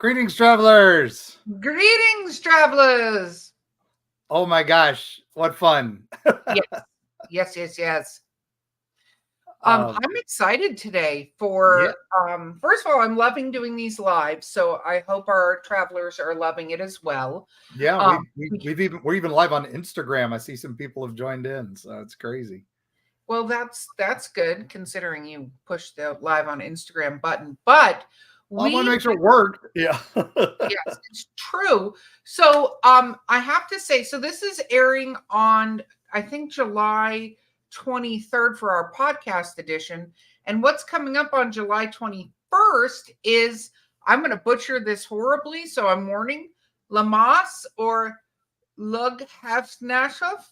Greetings, travelers. Greetings, travelers. Oh my gosh, what fun. Yes. Um, I'm excited today yeah, for first of all, I'm loving doing these lives, so I hope our travelers are loving it as well. yeah, Um, we're even live on Instagram. I see some people have joined in, so it's crazy. well, that's good considering you pushed the live on Instagram button, but I want to we make sure it worked. Yeah. yes, it's true. So I have to say, so this is airing on I think July 23rd for our podcast edition. And what's coming up on July 21st is I'm gonna butcher this horribly, so I'm warning Lamas or Lug Hafnashov.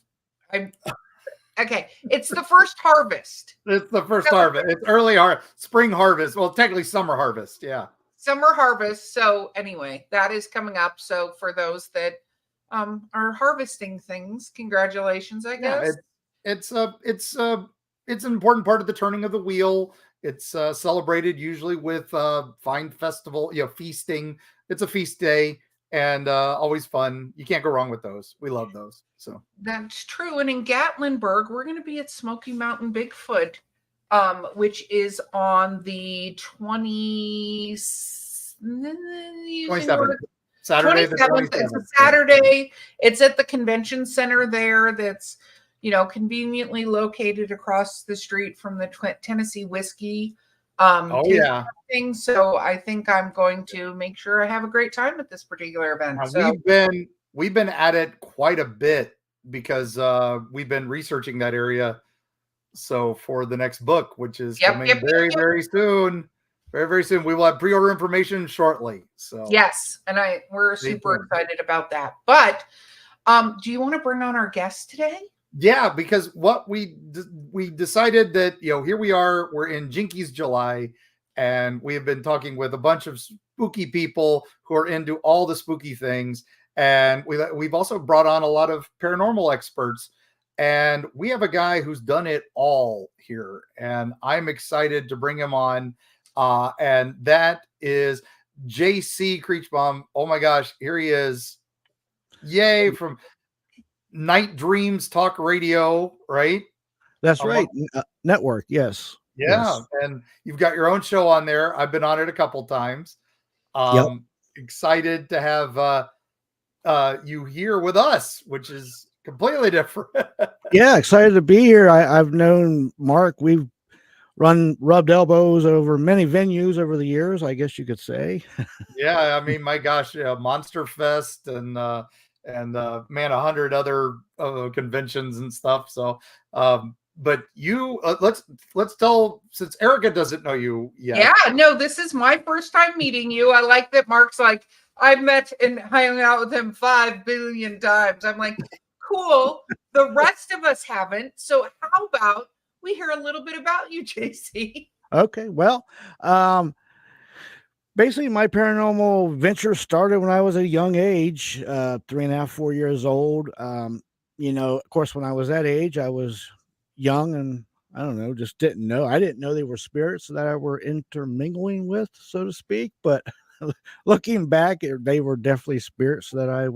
I'm okay. It's the first harvest. It's the first harvest. It's early spring harvest. Well, technically summer harvest. Yeah. Summer harvest. So anyway, that is coming up. So for those that are harvesting things, congratulations, I Yeah, guess. it's an important part of the turning of the wheel. It's celebrated usually with fine festival, feasting. It's a feast day and always fun. You can't go wrong with those. We love those. So That's true. And in Gatlinburg, we're going to be at Smoky Mountain Bigfoot, which is on the 27th. Saturday, 27th. It's a Saturday. It's at the convention center there. That's conveniently located across the street from the Tennessee Whiskey. Yeah. Thing. So I think I'm going to make sure I have a great time at this particular event. So we've been at it quite a bit because we've been researching that area. So for the next book, which is coming very soon. Very, very soon. We will have pre-order information shortly. So yes, and we're super excited about that. But do you want to bring on our guest today? Yeah, because what we decided that here we are, we're in Jinkies July, and we have been talking with a bunch of spooky people who are into all the spooky things, and we've also brought on a lot of paranormal experts, and we have a guy who's done it all here, and I'm excited to bring him on. And that is JC Creachbaum. Oh my gosh, here he is. Yay, from Night Dreams Talk Radio, right? That's right. Network, yes. Yeah, yes. And you've got your own show on there. I've been on it a couple times. Excited to have you here with us, which is completely different. Yeah, excited to be here. I've known Mark. We've rubbed elbows over many venues over the years, I guess you could say. Yeah, I mean, my gosh, Monster Fest and 100 other conventions and stuff. So but you let's tell, since Erica doesn't know you yet. Yeah, no, this is my first time meeting you. I like that Mark's like, I've met and hung out with him 5 billion times. I'm like, cool. The rest of us haven't. So how about we hear a little bit about you, JC? Okay, well, basically my paranormal venture started when I was a young age, 3.5, 4 years old. Of course, when I was that age, I was young and I don't know, just didn't know. I didn't know they were spirits that I were intermingling with, so to speak. But looking back, they were definitely spirits that I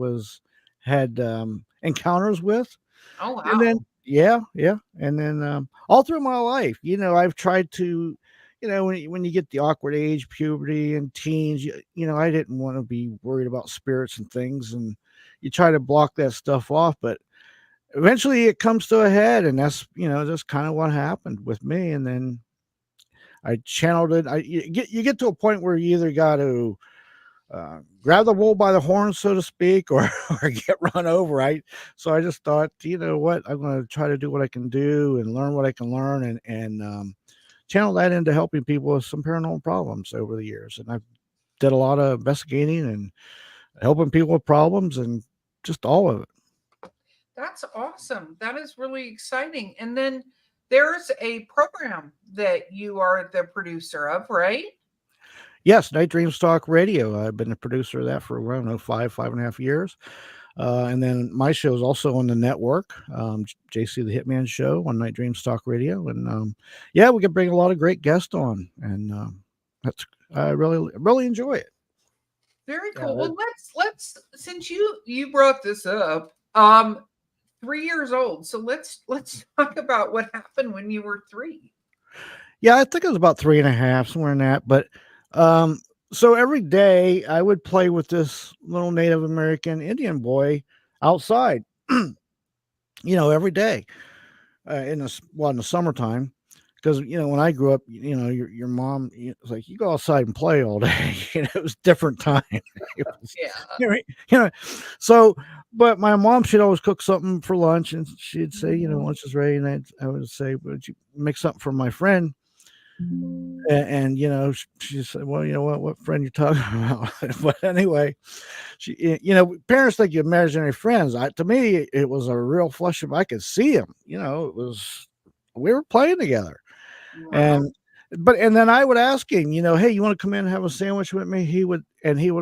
had encounters with. Oh, wow. And then, yeah. And then all through my life, I've tried to, when you get the awkward age, puberty and teens, I didn't want to be worried about spirits and things. And you try to block that stuff off, but eventually it comes to a head, and that's, that's kind of what happened with me. And then I channeled it. You get to a point where you either got to grab the bull by the horns, so to speak, or get run over. So I just thought, you know what, I'm going to try to do what I can do and learn what I can learn, and channel that into helping people with some paranormal problems over the years. And I've did a lot of investigating and helping people with problems and just all of it. That's awesome. That is really exciting. And then there's a program that you are the producer of, right? Yes, Night Dreams Talk Radio. I've been the producer of that for, I don't know, 5.5 years. And then my show is also on the network, JC the Hitman Show on Night Dreams Talk Radio. And we can bring a lot of great guests on. And I really, really enjoy it. Very Yeah, cool. Well, let's since you brought this up, 3 years old. So let's talk about what happened when you were 3. Yeah, I think it was about 3.5, somewhere in that. But um, so every day I would play with this little Native American Indian boy outside. Every day in the summertime, because when I grew up, your mom was like, you go outside and play all day. It was different time. It was, Yeah. you know, you know, so but my mom, she'd always cook something for lunch, and she'd say, lunch is ready, and I would say, would you make something for my friend? And she said, well, you know what friend you talking about? But anyway, parents think you imaginary friends. To me, it was a real flush of, I could see him. It was, we were playing together, Wow. and then I would ask him, hey, you want to come in and have a sandwich with me? He would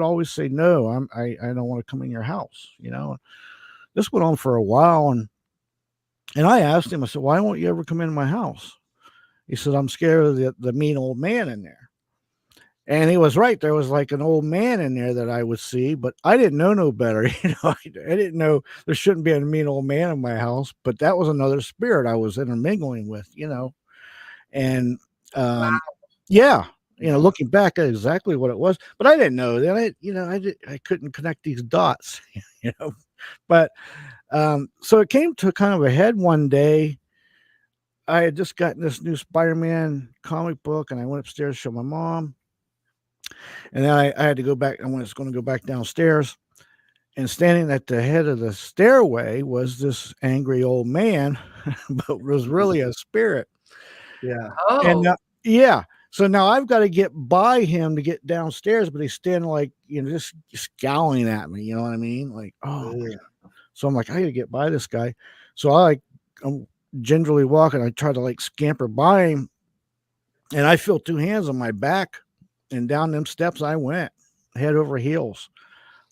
always say, no, I don't want to come in your house. This went on for a while, and I asked him, I said, why won't you ever come in my house? He said, I'm scared of the mean old man in there. And he was right. There was like an old man in there that I would see, but I didn't know no better. I didn't know there shouldn't be a mean old man in my house, but that was another spirit I was intermingling with. And Wow. yeah, looking back at exactly what it was, but I didn't know that. I couldn't connect these dots, but so it came to kind of a head one day. I had just gotten this new Spider-Man comic book, and I went upstairs to show my mom. And then I had to go back. I was going to go back downstairs, and standing at the head of the stairway was this angry old man, but was really a spirit. yeah, And Oh, yeah, so now I've got to get by him to get downstairs, but he's standing like just scowling at me. You know what I mean? Like, oh. yeah. So I'm like, I got to get by this guy. So I'm gingerly walking. I try to like scamper by him, and I feel two hands on my back, and down them steps I went, head over heels.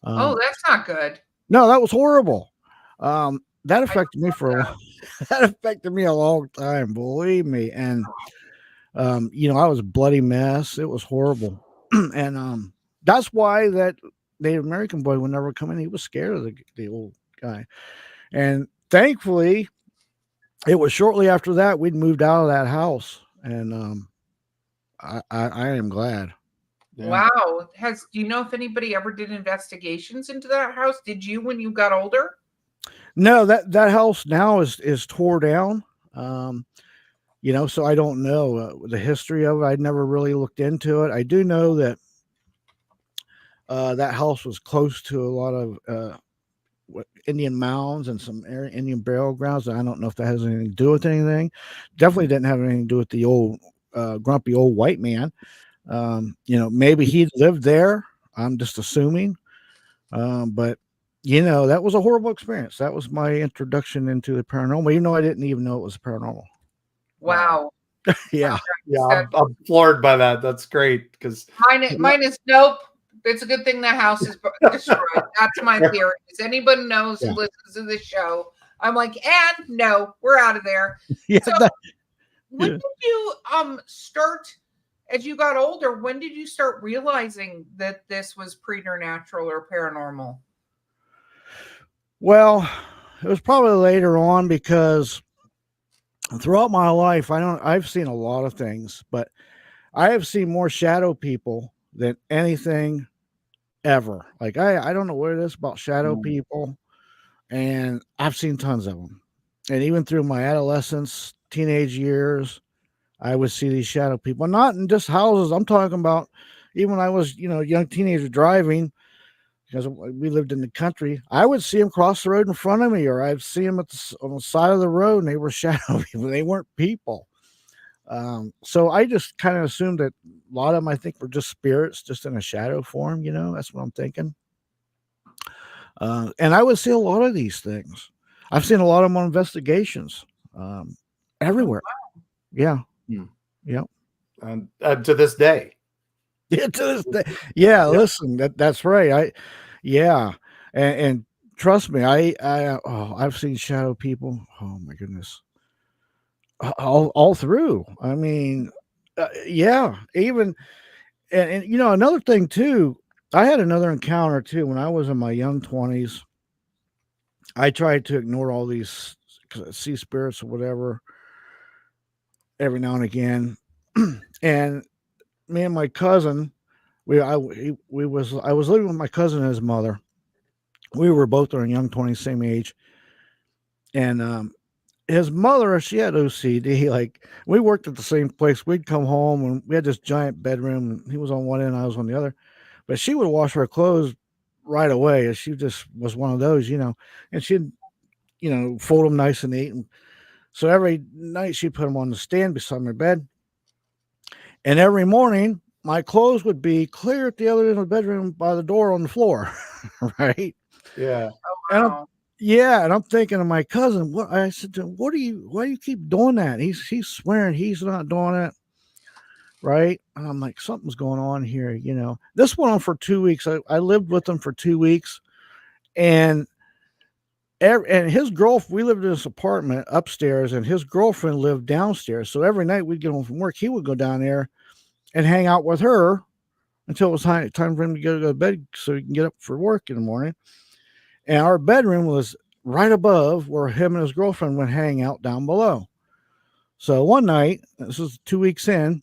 oh, Um, that's not good. no, that was horrible. That I affected me for a that. that affected me a long time, believe me. And I was a bloody mess. It was horrible. And that's why that Native American boy would never come in. He was scared of the old guy. And thankfully, it was shortly after that we'd moved out of that house. And I am glad. Yeah. Wow. Do you know if anybody ever did investigations into that house? Did you when you got older? No, that house now is tore down. So I don't know the history of it. I never really looked into it. I do know that that house was close to a lot of Indian mounds and some Indian burial grounds. I don't know if that has anything to do with anything. Definitely didn't have anything to do with the old grumpy old white man. Maybe he lived there. I'm just assuming. But that was a horrible experience. That was my introduction into the paranormal, even though I didn't even know it was paranormal. Wow. Yeah. Yeah, I'm floored by that. That's great because Mine is nope. It's a good thing the house is destroyed. That's my theory. As anybody knows who listens to this show, I'm like, and no, we're out of there. Yeah. So when did you start as you got older? When did you start realizing that this was preternatural or paranormal? Well, it was probably later on because throughout my life, I've seen a lot of things, but I have seen more shadow people than anything ever. Like I don't know what it is about shadow people, and I've seen tons of them. And even through my adolescence, teenage years, I would see these shadow people, not in just houses. I'm talking about even when I was, a young teenager driving, because we lived in the country. I would see them cross the road in front of me, or I'd see them on the side of the road, and they were shadow people. They weren't people. So I just kind of assumed that a lot of them, I think, were just spirits, just in a shadow form. That's what I'm thinking. And I would see a lot of these things. I've seen a lot of them on investigations, everywhere. Yeah. Hmm. Yeah. and to this day. Yeah, to this day. Yeah, listen, that's right. Yeah. And trust me, I've seen shadow people. Oh my goodness. All through. I mean, yeah, even and another thing too, I had another encounter too when I was in my young 20s. I tried to ignore all these sea spirits or whatever every now and again. And me and my cousin, I was living with my cousin and his mother. We were both in our young 20s, same age. And his mother, she had OCD. Like, we worked at the same place. We'd come home and we had this giant bedroom. And he was on one end, I was on the other. But she would wash her clothes right away. She just was one of those, and she'd, fold them nice and neat. And so every night she'd put them on the stand beside my bed. And every morning, my clothes would be clear at the other end of the bedroom by the door on the floor. Right. Yeah. And Wow. and I'm thinking of my cousin. What I said to him, why do you keep doing that? He's swearing he's not doing it. Right. And I'm like, something's going on here. This went on for 2 weeks. I lived with him for 2 weeks. And his girlfriend, we lived in this apartment upstairs, and his girlfriend lived downstairs. So every night we'd get home from work, he would go down there and hang out with her until it was time for him to go to bed so he can get up for work in the morning. And our bedroom was right above where him and his girlfriend would hang out down below. So one night, this was 2 weeks in,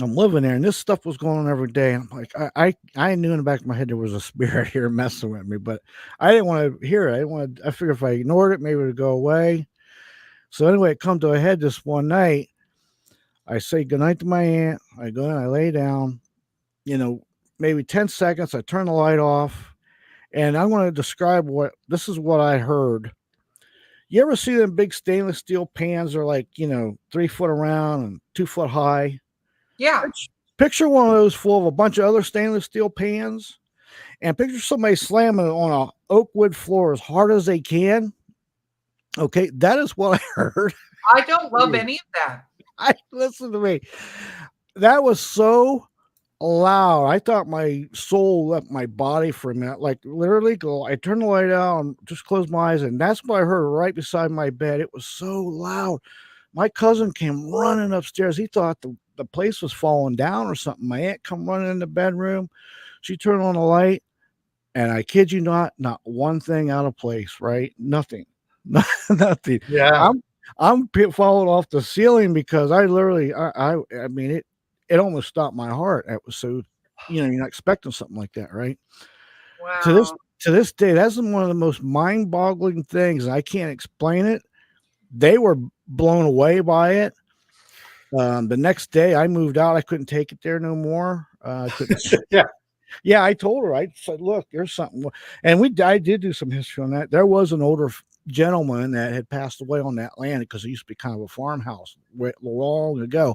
I'm living there, and this stuff was going on every day. I'm like, I knew in the back of my head there was a spirit here messing with me, but I didn't want to hear it. I figured if I ignored it, maybe it would go away. So anyway, it come to a head this one night. I say goodnight to my aunt. I go in, I lay down, maybe 10 seconds. I turn the light off, and I'm going to describe this is what I heard. You ever see them big stainless steel pans? They're like, 3 foot around and 2 foot high. Yeah. Picture one of those full of a bunch of other stainless steel pans, and picture somebody slamming it on a oak wood floor as hard as they can. Okay, that is what I heard. I don't love any of that. Listen to me. That was so loud. I thought my soul left my body for a minute. Like, literally, I turned the light out and just closed my eyes, and that's what I heard right beside my bed. It was so loud. My cousin came running upstairs. He thought the place was falling down or something. My aunt come running in the bedroom. She turned on the light, and I kid you not one thing out of place, right? Nothing. Nothing. Yeah. I'm falling off the ceiling because I literally, I mean, it almost stopped my heart. It was so, you're not expecting something like that, right? Wow. To this day, that's one of the most mind-boggling things. I can't explain it. They were blown away by it. The next day I moved out. I couldn't take it there no more. I couldn't. Yeah. I told her, I said, look, there's something. And I did do some history on that. There was an older gentleman that had passed away on that land because it used to be kind of a farmhouse long ago.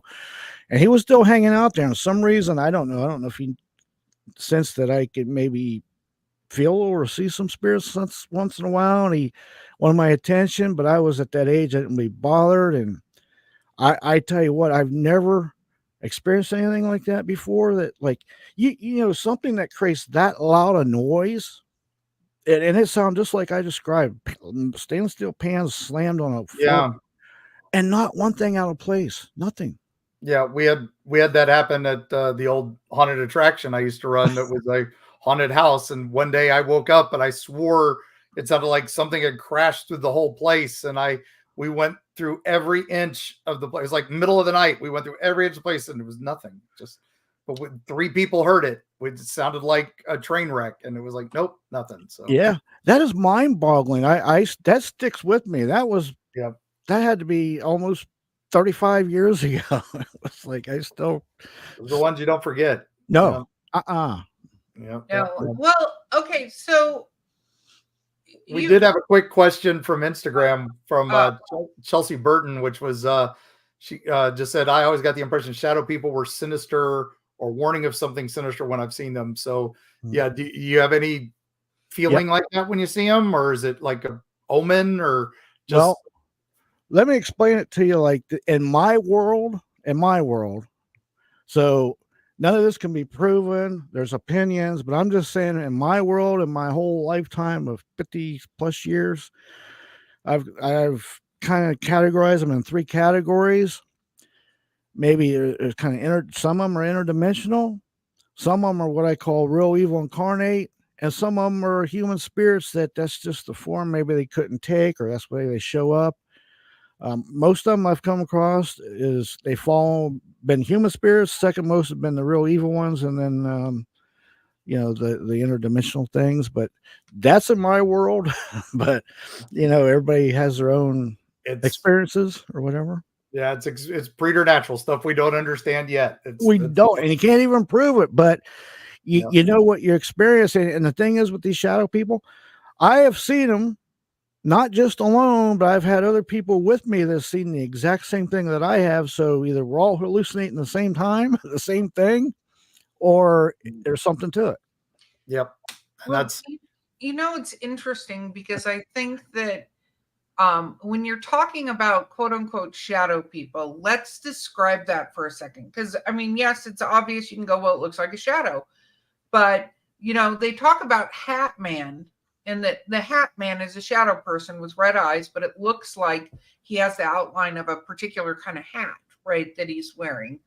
And he was still hanging out there. And for some reason, I don't know if he sensed that I could maybe feel or see some spirits once in a while. And he wanted my attention, but I was at that age. I didn't be bothered. And I tell you what, I've never experienced anything like that before. That, like, something that creates that loud a noise, and it sounded just like I described. Stainless steel pans slammed on a floor, and not one thing out of place. Nothing. Yeah, we had that happen at the old haunted attraction I used to run. That was a haunted house, and one day I woke up and I swore it sounded like something had crashed through the whole place, and we went through every inch of the place. It was like middle of the night. We went through every inch of the place, and there was nothing. But when 3 people heard it, it sounded like a train wreck, and it was like, nope, nothing. So yeah, that is mind-boggling. That sticks with me. That had to be almost 35 years ago. It was like the ones you don't forget. No. Yeah. Well, okay, so we did have a quick question from Instagram from Chelsea Burton, which was she just said, I always got the impression shadow people were sinister or warning of something sinister when I've seen them. So yeah, do you have any feeling like that when you see them, or is it like a omen, or just? Well, let me explain it to you. Like, in my world, so none of this can be proven. There's opinions, but I'm just saying, in my world, in my whole lifetime of 50 plus years, I've kind of categorized them in 3 categories. Maybe it's kind of some of them are interdimensional, Some of them are what I call real evil incarnate, and some of them are human spirits that's just the form maybe they couldn't take, or that's the way they show up. Most of them I've come across is been human spirits. Second most have been the real evil ones, and then the interdimensional things. But that's in my world. But everybody has their own experiences or whatever. Yeah, it's preternatural stuff we don't understand yet. We don't, and you can't even prove it. But you know what you're experiencing. And the thing is with these shadow people, I have seen them. Not just alone, but I've had other people with me that have seen the exact same thing that I have. So either we're all hallucinating the same time, the same thing, or there's something to it. Yep. And well, it's interesting because I think that when you're talking about quote unquote shadow people, let's describe that for a second. Because I mean, yes, it's obvious you can go, well, it looks like a shadow, but they talk about Hat Man. And that the Hat Man is a shadow person with red eyes, but it looks like he has the outline of a particular kind of hat, right, that he's wearing.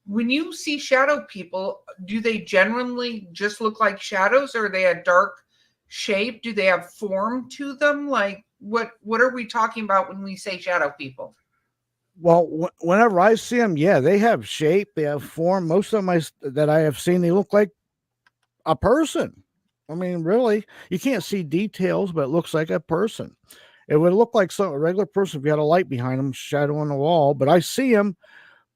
When you see shadow people, do they generally just look like shadows, or are they a dark shape? Do they have form to them? Like, what are we talking about when we say shadow people? Well, whenever I see them, yeah, they have shape, they have form. Most of them that I have seen, they look like a person. I mean, really, you can't see details, but it looks like a person. It would look like a regular person if you had a light behind them, shadow on the wall. But I see them,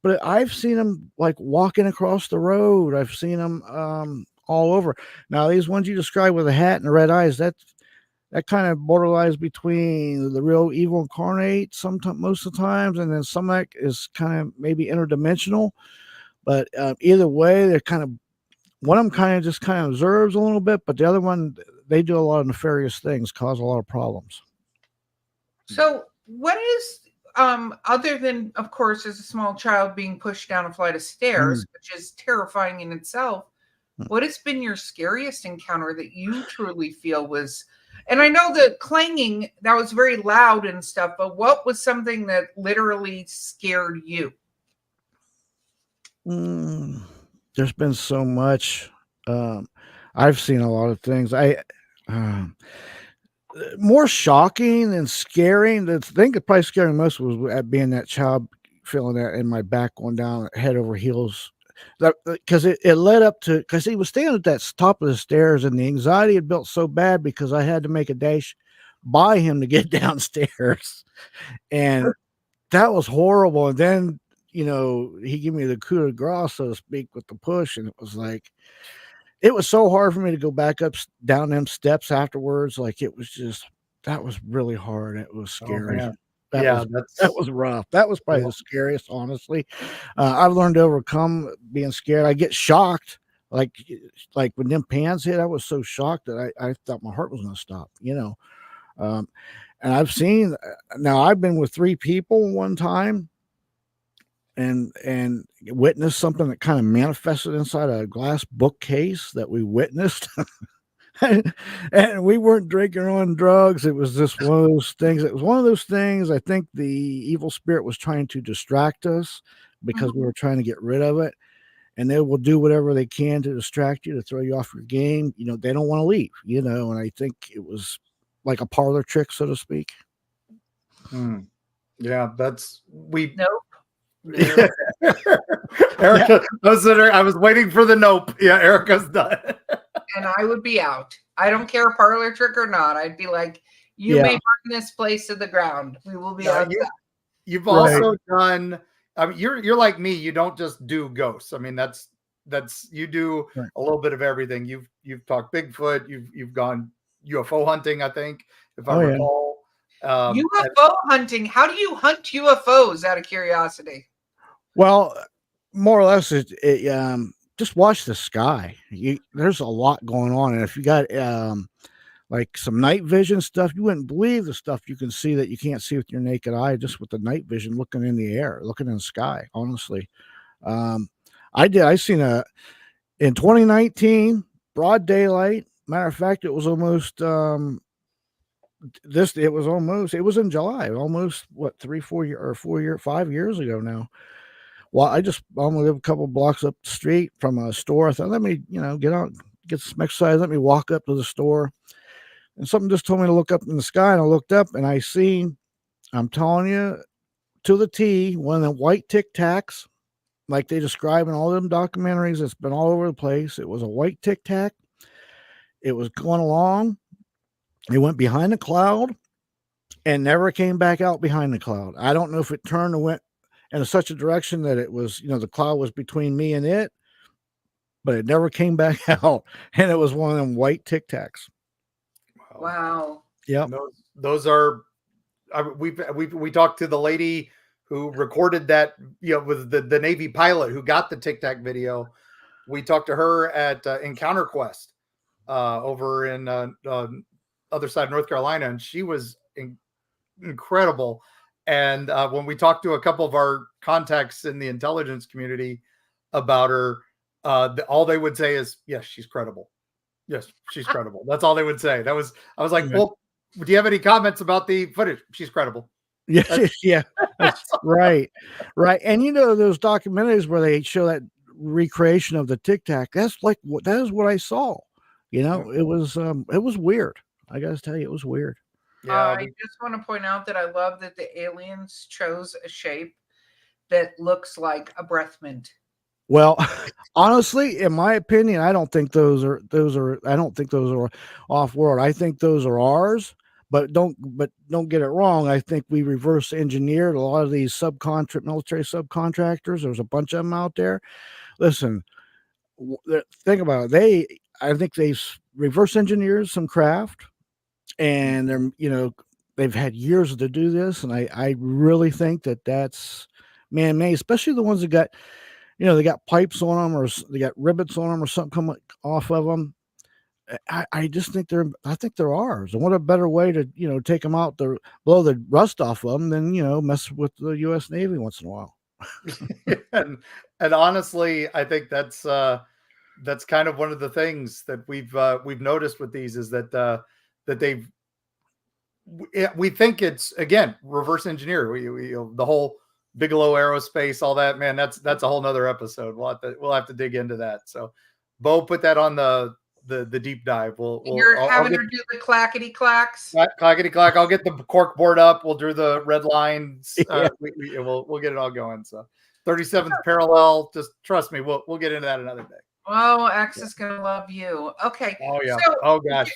but I've seen them like walking across the road. I've seen them all over. Now, these ones you described with a hat and the red eyes, that kind of borderlines between the real evil incarnate sometimes, most of the times, and then some that is kind of maybe interdimensional. But either way, they're kind of. One of them kind of observes a little bit, but the other one, they do a lot of nefarious things, cause a lot of problems. So what is, other than, of course, as a small child being pushed down a flight of stairs, which is terrifying in itself, what has been your scariest encounter that you truly feel was, and I know the clanging, that was very loud and stuff, but what was something that literally scared you? There's been so much. I've seen a lot of things. More shocking and scaring. The thing that probably scared me most was at being that child, feeling that in my back going down head over heels. Because it led up to, because he was standing at that top of the stairs, and the anxiety had built so bad because I had to make a dash by him to get downstairs, and that was horrible. And then he gave me the coup de grace, so to speak, with the push. And it was like, it was so hard for me to go back down them steps afterwards. Like, that was really hard. It was scary. That was rough. That was probably the scariest, honestly. I've learned to overcome being scared. I get shocked. Like when them pans hit, I was so shocked that I thought my heart was going to stop, and I've seen, now I've been with 3 people one time, and witnessed something that kind of manifested inside a glass bookcase that we witnessed. And we weren't drinking or on drugs. It was just one of those things. It was one of those things. I think the evil spirit was trying to distract us because we were trying to get rid of it. And they will do whatever they can to distract you, to throw you off your game. They don't want to leave, and I think it was like a parlor trick, so to speak. Yeah, Nope. Erica, I was waiting for the nope. Yeah, Erica's done. And I would be out. I don't care, parlor trick or not. I'd be like, you may burn this place to the ground. We will be out. You've also done. I mean, you're like me. You don't just do ghosts. I mean, that's you do a little bit of everything. You've talked Bigfoot. You've gone UFO hunting, I think, if I recall. UFO hunting. How do you hunt UFOs? Out of curiosity. Well, more or less, just watch the sky. There's a lot going on, and if you got like some night vision stuff, you wouldn't believe the stuff you can see that you can't see with your naked eye, just with the night vision, looking in the air, looking in the sky. Honestly, I seen in 2019, broad daylight. Matter of fact, it was almost it was in July, almost 5 years ago now. Well, I only live a couple blocks up the street from a store. I thought, let me, get out, get some exercise. Let me walk up to the store. And something just told me to look up in the sky. And I looked up and I seen, I'm telling you, to the T, one of the white Tic Tacs, like they describe in all them documentaries. It's been all over the place. It was a white Tic Tac. It was going along. It went behind the cloud and never came back out behind the cloud. I don't know if it turned and went in such a direction that it was, the cloud was between me and it, but it never came back out. And it was one of them white Tic Tacs. Wow. Yeah. Those are, we talked to the lady who recorded that, with the Navy pilot who got the Tic Tac video. We talked to her at Encounter Quest over in other side of North Carolina, and she was incredible. And when we talked to a couple of our contacts in the intelligence community about her, all they would say is, yes, she's credible. Yes, she's credible. That's all they would say. I was like, well, do you have any comments about the footage? She's credible. Yeah, yeah, that's right. And those documentaries where they show that recreation of the Tic Tac, that is what I saw. It was weird. I gotta tell you, it was weird. Yeah, I just want to point out that I love that the aliens chose a shape that looks like a breath mint. Well, honestly, in my opinion, I don't think those are off world. I think those are ours. But don't get it wrong. I think we reverse engineered a lot of these military subcontractors. There's a bunch of them out there. Listen, think about it. I think they reverse engineered some craft, and they've had years to do this. And I really think that's man-made, especially the ones that got, they got pipes on them or they got rivets on them or something coming off of them. I just think they're ours. And what a better way to, take them out, to blow the rust off of them than, mess with the U.S. Navy once in a while. and honestly, I think that's kind of one of the things that we've noticed with these is that we think it's, again, reverse engineer. We the whole Bigelow Aerospace, all that, man, that's a whole nother episode. We'll have to dig into that. So Bo, put that on the deep dive. You're having her do the clackety clacks. Clackety clack. I'll get the cork board up. We'll do the red lines. Yeah. We'll get it all going. So 37th parallel. Just trust me. We'll get into that another day. Oh, X is gonna love you. Okay. Oh yeah. So, oh gosh.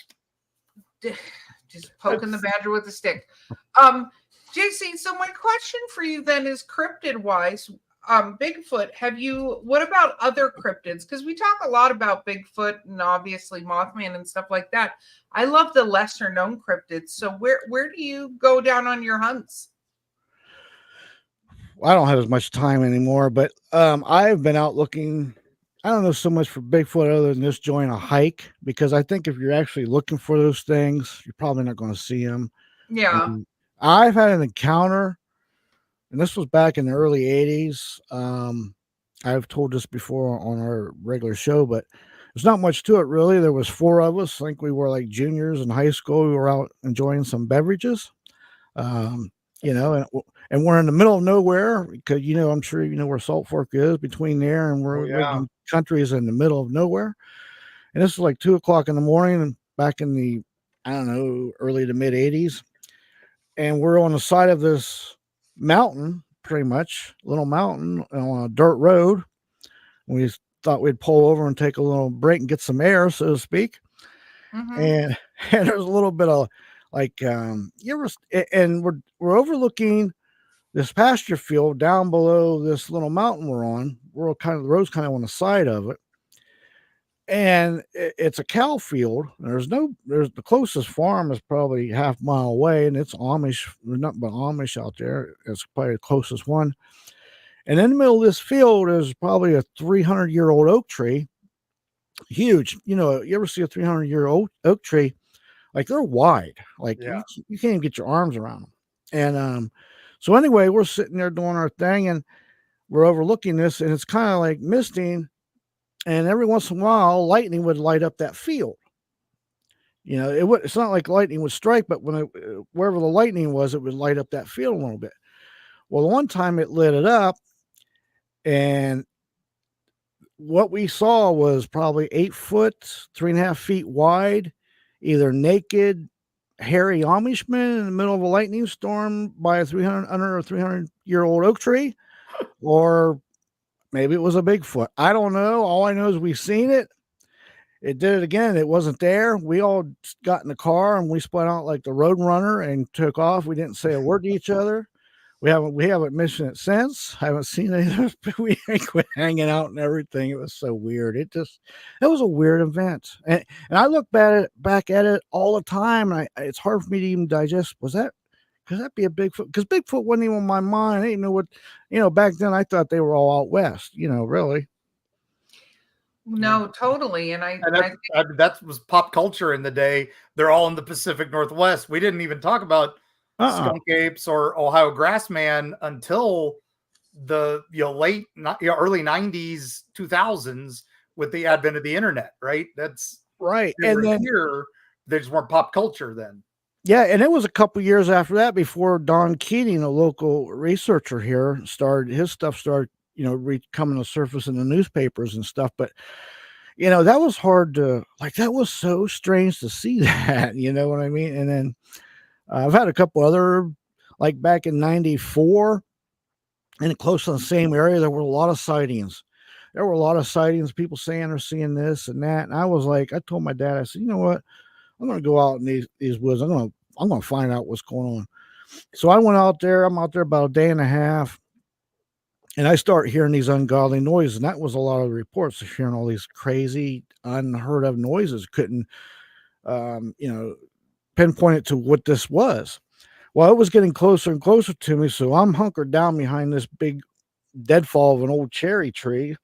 Just poking the badger with a stick. JC, so my question for you then is cryptid wise. Bigfoot, what about other cryptids? Because we talk a lot about Bigfoot and obviously Mothman and stuff like that. I love the lesser known cryptids. So where do you go down on your hunts? I don't have as much time anymore, but I've been out looking. I don't know so much for Bigfoot other than just join a hike, because I think if you're actually looking for those things, you're probably not going to see them. Yeah. I've had an encounter, and this was back in the early 80s. I've told this before on our regular show, but there's not much to it, really. There was 4 of us. I think we were like juniors in high school. We were out enjoying some beverages, and we're in the middle of nowhere because, I'm sure you know where Salt Fork is, between there and where country is in the middle of nowhere. And this was like 2:00 in the morning, and back in the, I don't know, early to mid 80s. And we're on the side of this mountain, pretty much little mountain on a dirt road. We thought we'd pull over and take a little break and get some air, so to speak. Mm-hmm. And there's a little bit of like, and we're overlooking this pasture field down below this little mountain we're on. We're the road's kind of on the side of it. And it's a cow field. There's the closest farm is probably half mile away, and it's Amish. There's nothing but Amish out there. It's probably the closest one. And in the middle of this field is probably a 300-year-old oak tree. Huge. You ever see a 300-year-old oak tree? Like, they're wide. Like, you can't even get your arms around them. And so anyway, we're sitting there doing our thing, and we're overlooking this, and it's kind of like misting. And every once in a while, lightning would light up that field. It's not like lightning would strike, but wherever the lightning was, it would light up that field a little bit. Well, the one time it lit it up, And what we saw was probably 8 foot, 3.5 feet wide, either naked, hairy Amishman in the middle of a lightning storm by a 300-year-old oak tree, or maybe it was a Bigfoot. I don't know. All I know is we seen it. It did it again. It wasn't there. We all got in the car and we spun out like the road runner and took off. We didn't say a word to each other. We haven't mentioned it since. I haven't seen any of those, but we quit hanging out and everything. It was so weird. It was a weird event. And I look back at it all the time, and it's hard for me to even digest. Could that be a Bigfoot? Because Bigfoot wasn't even on my mind. I didn't know what, back then I thought they were all out west, really. No, totally. And that was pop culture in the day. They're all in the Pacific Northwest. We didn't even talk about skunk apes or Ohio grassman until the early 90s, 2000s with the advent of the internet, right? That's right. And then here, there's more pop culture then. Yeah, and it was a couple years after that before Don Keating, a local researcher here, his stuff started, coming to surface in the newspapers and stuff. But that was hard to that was so strange to see that, you know what I mean? And then I've had a couple other, like back in 94, and close to the same area, there were a lot of sightings. People saying they're seeing this and that. And I was like, I told my dad, I said, you know what? I'm going to go out in these woods. I'm going to find out what's going on. So I went out there. I'm out there about a day and a half, and I start hearing these ungodly noises. And that was a lot of the reports of hearing all these crazy, unheard of noises. Couldn't, pinpoint it to what this was. Well, it was getting closer and closer to me. So I'm hunkered down behind this big deadfall of an old cherry tree,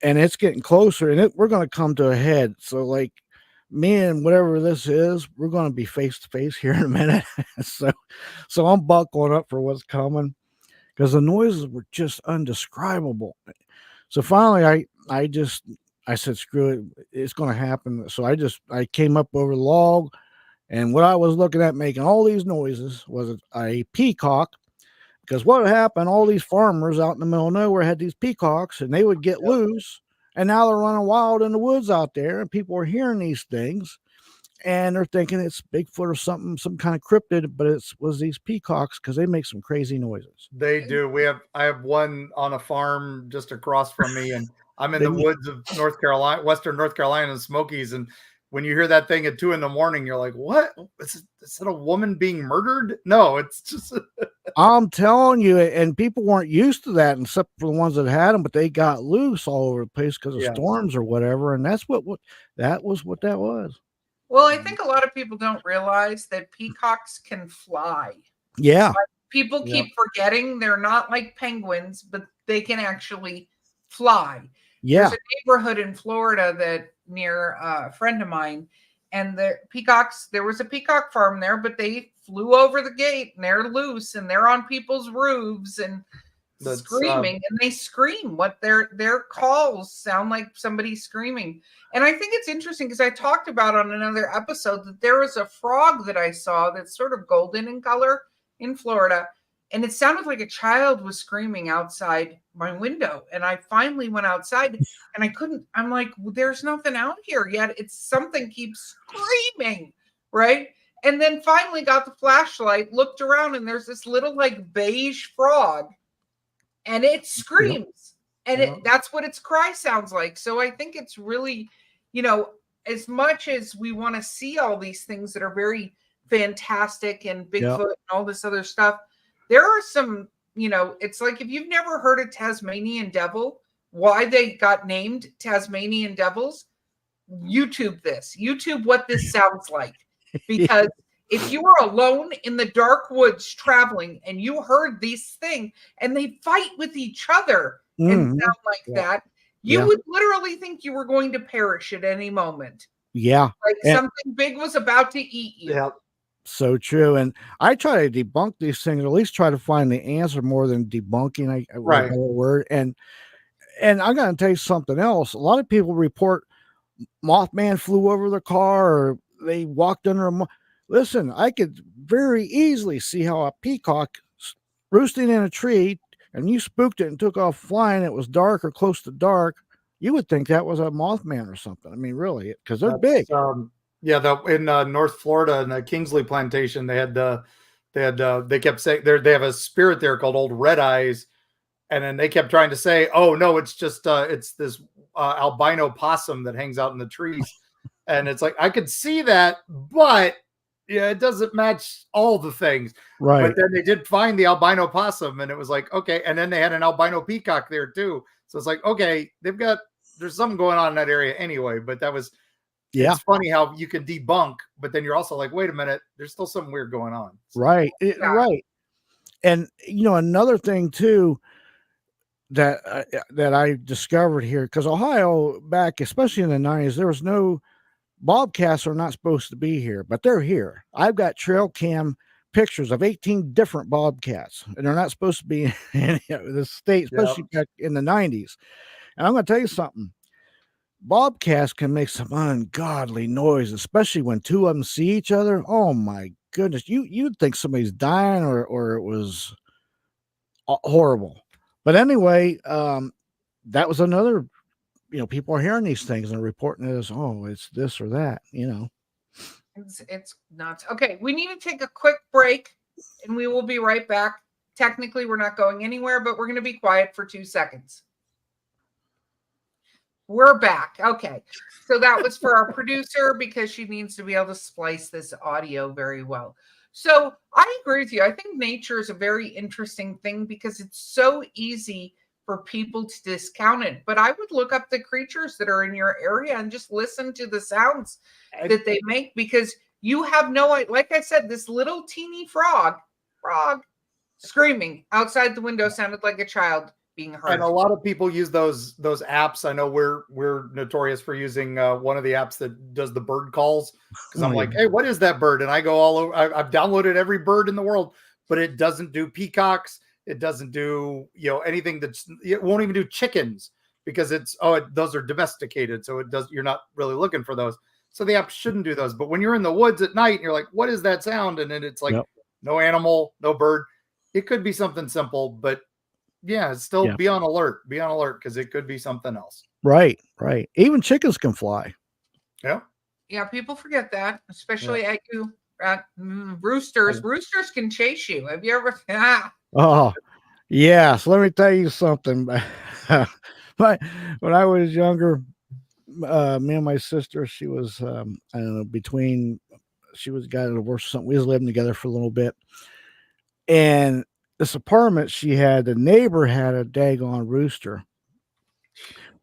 and it's getting closer, and we're going to come to a head. So me and whatever this is, we're going to be face to face here in a minute. so I'm buckling up for what's coming, because the noises were just undescribable. So finally I said, screw it, it's going to happen. So I came up over the log, and what I was looking at making all these noises was a peacock. Because what happened, all these farmers out in the middle of nowhere had these peacocks, and they would get loose. And now they're running wild in the woods out there, and people are hearing these things, and they're thinking it's Bigfoot or something, some kind of cryptid, but was these peacocks, because they make some crazy noises. They do. I have one on a farm just across from me, and I'm in the woods of North Carolina, Western North Carolina, and Smokies. And when you hear that thing at 2 a.m, you're like, what? Is it a woman being murdered? No, it's just. I'm telling you, and people weren't used to that, except for the ones that had them, but they got loose all over the place because of storms or whatever. And that's what that was. Well, I think a lot of people don't realize that peacocks can fly. Yeah. People keep forgetting they're not like penguins, but they can actually fly. Yeah. There's a neighborhood in Florida that near a friend of mine, and the peacocks, there was a peacock farm there, but they flew over the gate and they're loose and they're on people's roofs and screaming, and they scream. What their calls sound like somebody screaming. And I think it's interesting because I talked about on another episode that there was a frog that I saw that's sort of golden in color in Florida, and it sounded like a child was screaming outside my window. And I finally went outside, and I'm like, well, there's nothing out here yet. It's something keeps screaming, right? And then finally got the flashlight, looked around, and there's this little beige frog, and it screams. And that's what its cry sounds like. So I think it's really, as much as we want to see all these things that are very fantastic and Bigfoot and all this other stuff, there are some, it's like if you've never heard of Tasmanian devil, why they got named Tasmanian devils, YouTube what this sounds like. Because if you were alone in the dark woods traveling and you heard these things and they fight with each other and sound like that, you would literally think you were going to perish at any moment. Yeah. Like something big was about to eat you. Yeah. So true. And I try to debunk these things, or at least try to find the answer more than debunking. Right. Word. And I'm going to tell you something else. A lot of people report Mothman flew over their car, or they walked under a. Listen, I could very easily see how a peacock roosting in a tree and you spooked it and took off flying, it was dark or close to dark, you would think that was a Mothman or something. I mean, really, because they're big. Yeah, in North Florida in the Kingsley plantation, they kept saying they have a spirit there called Old Red Eyes, and then they kept trying to say, oh no, it's just it's this albino possum that hangs out in the trees. And it's like, I could see that, but yeah, it doesn't match all the things. Right. But then they did find the albino possum, and it was like, okay. And then they had an albino peacock there too. So it's like, okay, there's something going on in that area anyway. But it's funny how you can debunk, but then you're also like, wait a minute, there's still something weird going on. So, right. Right. And another thing too, that I discovered here, because Ohio, back especially in the 90s, there was no bobcats are not supposed to be here, but they're here. I've got trail cam pictures of 18 different bobcats, and they're not supposed to be in the state, especially back in the 90s. And I'm going to tell you something. Bobcats can make some ungodly noise, especially when two of them see each other. Oh my goodness. You'd think somebody's dying or it was horrible. But anyway, that was another, people are hearing these things and reporting it as, oh, it's this or that, It's nuts. Okay, we need to take a quick break and we will be right back. Technically, we're not going anywhere, but we're going to be quiet for 2 seconds. We're back. Okay. So that was for our producer because she needs to be able to splice this audio very well. So I agree with you. I think nature is a very interesting thing because it's so easy for people to discount it. But I would look up the creatures that are in your area and just listen to the sounds that they make, because you have no idea. Like I said, this little teeny frog screaming outside the window sounded like a child being heard. And a lot of people use those apps. I know we're notorious for using one of the apps that does the bird calls, because I'm like, hey, what is that bird? And I go all over. I've downloaded every bird in the world, but it doesn't do peacocks. It doesn't do anything it won't even do chickens, because those are domesticated. So you're not really looking for those. So the app shouldn't do those. But when you're in the woods at night and you're like, what is that sound? And then it's like, no animal, no bird. It could be something simple, but yeah, still be on alert. Be on alert, because it could be something else. Right. Even chickens can fly. Yeah, people forget that, especially at you. Roosters. Roosters can chase you. Have you ever? Oh, yes. Let me tell you something. But when I was younger, me and my sister, she was, I don't know, she got a divorce or something. We was living together for a little bit. And this apartment she had, the neighbor had a daggone rooster.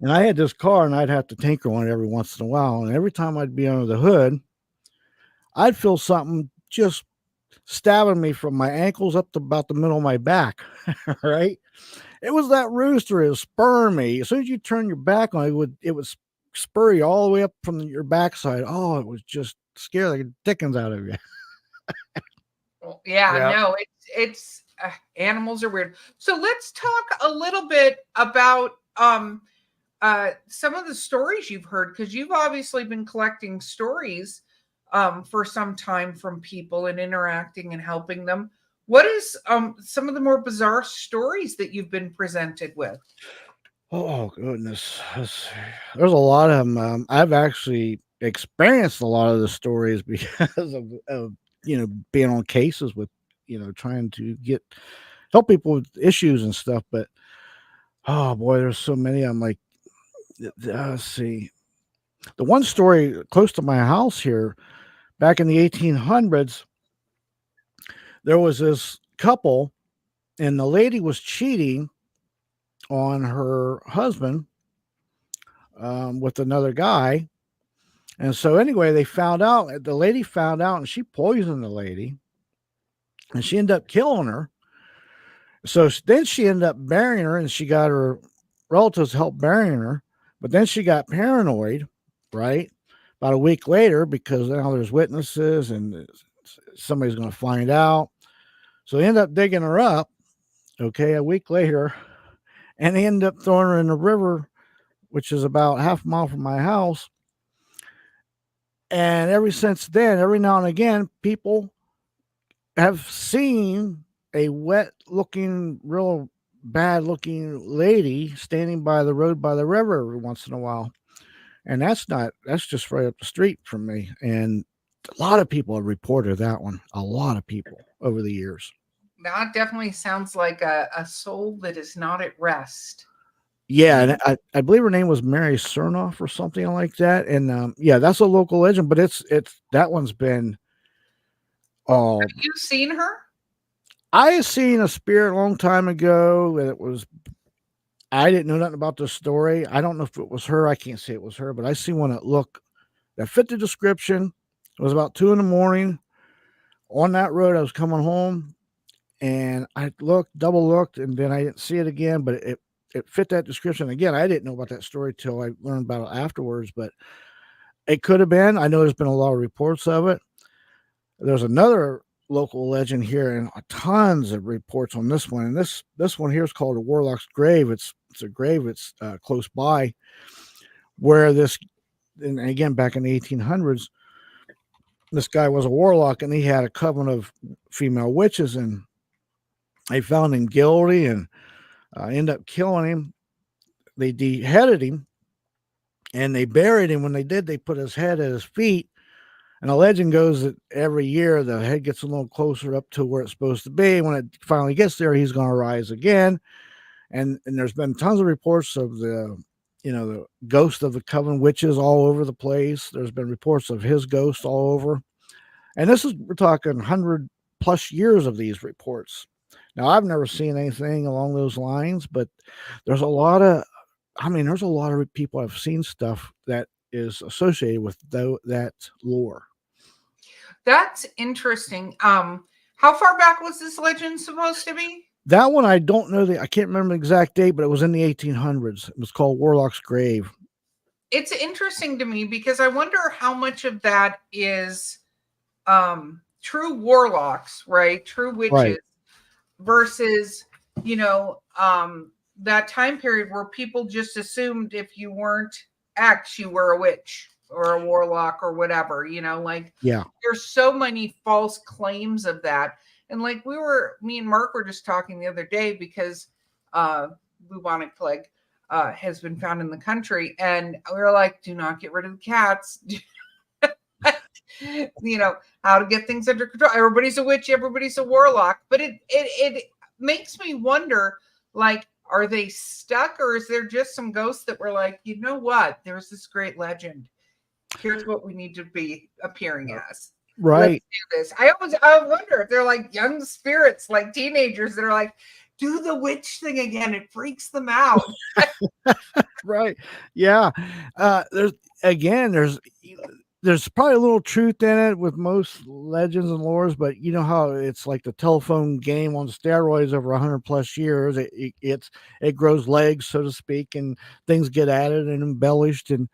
And I had this car, and I'd have to tinker on it every once in a while. And every time I'd be under the hood, I'd feel something just stabbing me from my ankles up to about the middle of my back. Right? It was that rooster. It was spurring me. As soon as you turn your back on it, it would spur you all the way up from your backside. Oh, it was just scary, the dickens out of you. No, it's animals are weird. So let's talk a little bit about some of the stories you've heard, because you've obviously been collecting stories for some time from people and interacting and helping them. What is some of the more bizarre stories that you've been presented with? Oh, goodness. There's a lot of them. I've actually experienced a lot of the stories because of being on cases with, trying to help people with issues and stuff. But, oh, boy, there's so many. I'm like, let's see. The one story close to my house here, back in the 1800s, there was this couple, and the lady was cheating on her husband with another guy. And so anyway, the lady found out, and she poisoned the lady, and she ended up killing her. So then she ended up burying her, and she got her relatives to help burying her. But then she got paranoid, right? About a week later, because now there's witnesses and somebody's going to find out. So they ended up digging her up, a week later, and they ended up throwing her in the river, which is about half a mile from my house. And ever since then, every now and again, people have seen a wet looking, real bad looking lady standing by the road by the river every once in a while. And that's just right up the street from me. And a lot of people have reported that one. A lot of people over the years. That definitely sounds like a soul that is not at rest. Yeah, and I believe her name was Mary Cernoff or something like that. And yeah, that's a local legend, but it's that one's been. Oh, Have you seen her? I had seen a spirit a long time ago, and I didn't know nothing about this story. I don't know if it was her. I can't say it was her, but I seen one that fit the description. It was about 2 a.m. on that road. I was coming home, and I double looked, and then I didn't see it again. But it fit that description again. I didn't know about that story till I learned about it afterwards. But it could have been. I know there's been a lot of reports of it. There's another local legend here, and tons of reports on this one. And this one here is called a Warlock's Grave. It's a grave. It's close by where this. And again, back in the 1800s, this guy was a warlock, and he had a coven of female witches, and they found him guilty and ended up killing him. They beheaded him, and they buried him. When they did, they put his head at his feet. And the legend goes that every year the head gets a little closer up to where it's supposed to be. When it finally gets there, he's going to rise again. And there's been tons of reports of the ghost of the coven witches all over the place. There's been reports of his ghost all over. And we're talking 100+ years of these reports. Now, I've never seen anything along those lines, but there's a lot of people have seen stuff that is associated with that lore. That's interesting. How far back was this legend supposed to be? That one, I don't know. I can't remember the exact date, but it was in the 1800s. It was called Warlock's Grave. It's interesting to me because I wonder how much of that is true warlocks, right? True witches, right, versus, that time period where people just assumed if you weren't X, you were a witch or a warlock or whatever, yeah. There's so many false claims of that. And like me and Mark were just talking the other day because bubonic plague has been found in the country. And we were like, do not get rid of the cats. How to get things under control. Everybody's a witch, everybody's a warlock. But it makes me wonder, like, are they stuck, or is there just some ghosts that were like, you know what? There's this great legend. Here's what we need to be appearing as. Right. Let's do this. I wonder if they're like young spirits, like teenagers that are like, do the witch thing again. It freaks them out. Right. Yeah. There's probably a little truth in it with most legends and lores, but you know how it's like the telephone game on steroids over 100+ years. It grows legs, so to speak, and things get added and embellished and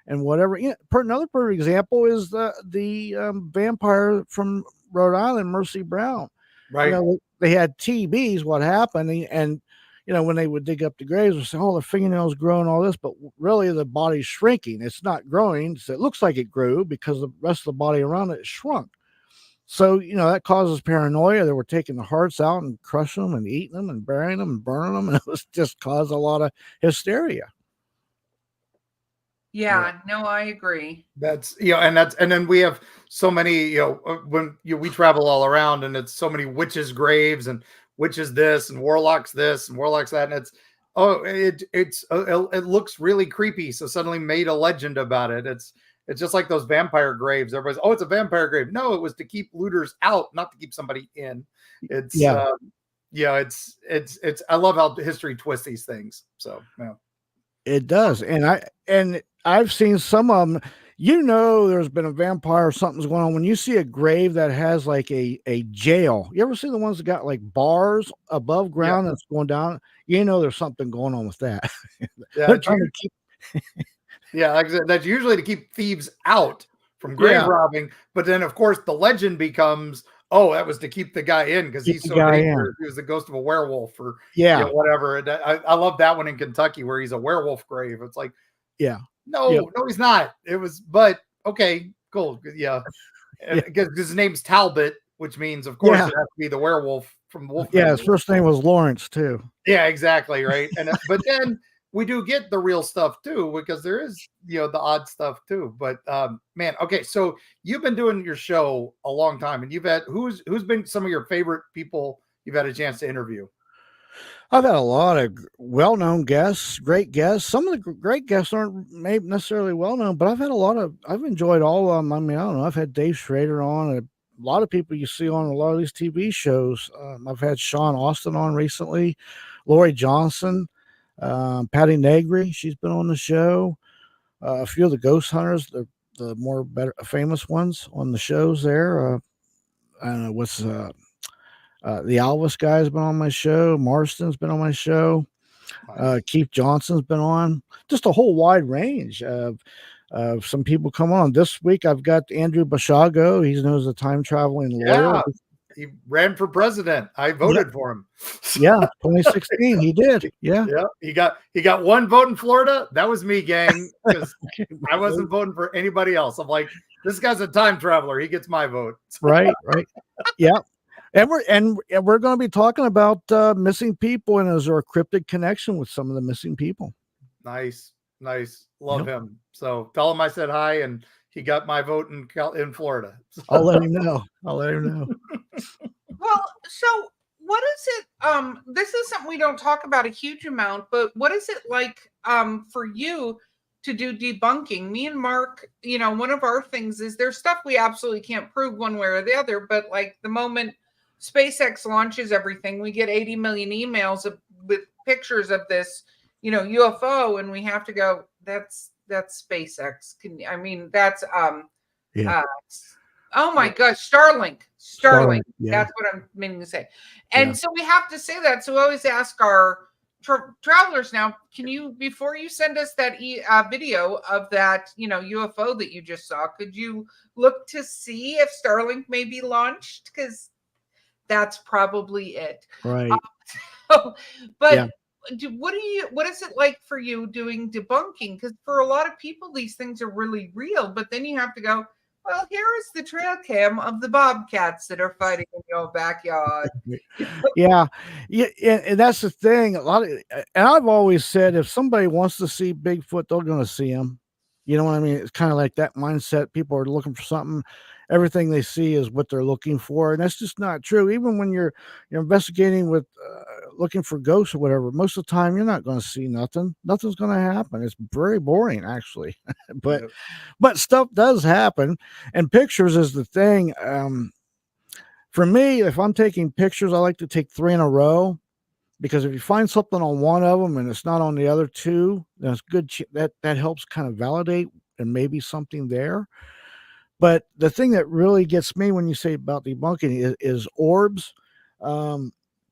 whatever. Another perfect example is the vampire from Rhode Island, Mercy Brown. Right. They had TBs. What happened? And when they would dig up the graves, they say, "Oh, the fingernails growing, all this," but really the body's shrinking. It's not growing. So it looks like it grew because the rest of the body around it shrunk. So that causes paranoia. They were taking the hearts out and crushing them and eating them and burying them and burning them, and it was just caused a lot of hysteria. Yeah, no, I agree. And then we have so many, when we travel all around, and it's so many witches' graves and witches this and warlocks this and warlocks that, and it looks really creepy. So suddenly made a legend about it. It's just like those vampire graves. Everybody's, it's a vampire grave. No, it was to keep looters out, not to keep somebody in. It's I love how history twists these things. So yeah. It does, and I've seen some of them. There's been a vampire or something's going on when you see a grave that has like a jail. You ever see the ones that got like bars above ground that's going down? There's something going on with that. Yeah, they're trying to keep. Yeah, like I said, that's usually to keep thieves out from grave robbing. But then, of course, the legend becomes, that was to keep the guy in because he's so dangerous. He was the ghost of a werewolf or whatever. And I love that one in Kentucky where he's a werewolf grave. It's like, no, he's not. It was, but okay, cool. Yeah. Because his name's Talbot which means, of course, Yeah. it has to be the werewolf from Wolfman. Yeah, his first name was Lawrence too. Yeah, exactly, right. And but then we do get the real stuff too, because there is, the odd stuff too. But man, okay, so you've been doing your show a long time, and you've had who's been some of your favorite people you've had a chance to interview? I've had a lot of well-known guests, great guests. Some of the great guests aren't maybe necessarily well-known, but I've enjoyed all of them. I mean, I don't know. I've had Dave Schrader on, a lot of people you see on a lot of these TV shows. I've had Sean Austin on recently, Lori Johnson, Patty Negri. She's been on the show. A few of the ghost hunters, the more better famous ones on the shows there. I don't know what's the Alvis guy's been on my show. Marston's been on my show. Nice. Keith Johnson's been on. Just a whole wide range of some people come on. This week I've got Andrew Bashago. He's known as a time traveling lawyer. Yeah, he ran for president. I voted for him. Yeah, 2016 he did. Yeah. Yeah, he got one vote in Florida. That was me, gang, because I wasn't voting for anybody else. I'm like, this guy's a time traveler. He gets my vote. Right. Yeah. And we're going to be talking about missing people, and is there a cryptid connection with some of the missing people? Nice. Love him. So tell him I said hi, and he got my vote in Florida. I'll let him know. Well, so what is it? This is something we don't talk about a huge amount, but what is it like for you to do debunking? Me and Mark, one of our things is there's stuff we absolutely can't prove one way or the other, but like the moment SpaceX launches everything, we get 80 million emails with pictures of this, UFO, and we have to go, that's SpaceX. That's oh my gosh, Starlink. Yeah. That's what I'm meaning to say. And so we have to say that. So we always ask our travelers now, can you, before you send us that video of that, UFO that you just saw, could you look to see if Starlink may be launched? Because that's probably it. Right. But what is it like for you doing debunking? Because for a lot of people, these things are really real, but then you have to go, well, here is the trail cam of the bobcats that are fighting in your backyard. Yeah. And that's the thing. And I've always said, if somebody wants to see Bigfoot, they're going to see him. You know what I mean? It's kind of like that mindset. People are looking for something. Everything they see is what they're looking for, and that's just not true. Even when you're investigating with looking for ghosts or whatever, most of the time you're not going to see nothing. Nothing's going to happen. It's very boring, actually. But stuff does happen, and pictures is the thing. For me, if I'm taking pictures, I like to take 3 in a row, because if you find something on one of them and it's not on the other 2, then it's good. That helps kind of validate and maybe something there. But the thing that really gets me when you say about debunking is orbs.